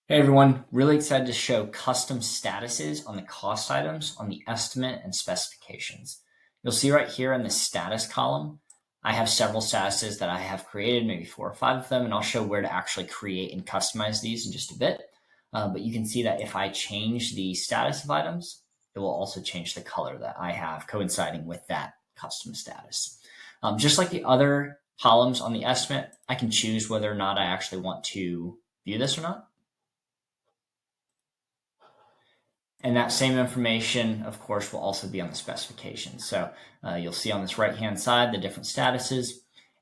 Hey everyone, really excited to show custom statuses on the cost items on the estimate and specifications. You'll see right here in the status column, I have several statuses that I have created, maybe 4 or 5 of them, and I'll show where to actually create and customize these in just a bit. But you can see that if I change the status of items, it will also change the color that I have coinciding with that custom status. Just like the other columns on the estimate, I can choose whether or not I actually want to view this or not. And that same information, of course, will also be on the specification. So you'll see on this right-hand side the different statuses.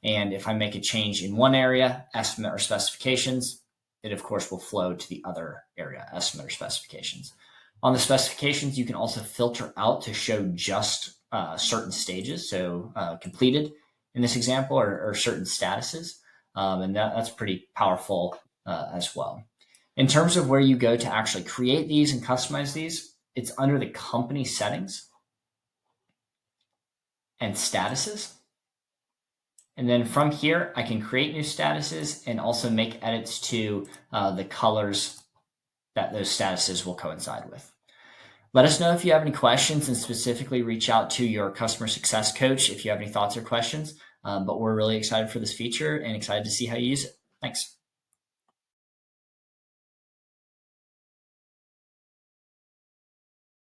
And if I make a change in one area, estimate or specifications, it of course will flow to the other area, estimate or specifications. On the specifications, you can also filter out to show just certain stages, so completed in this example, or certain statuses. And that's pretty powerful as well. In terms of where you go to actually create these and customize these, it's under the company settings and statuses. And then from here, I can create new statuses and also make edits to the colors that those statuses will coincide with. Let us know if you have any questions and specifically reach out to your customer success coach if you have any thoughts or questions. But we're really excited for this feature and excited to see how you use it. Thanks.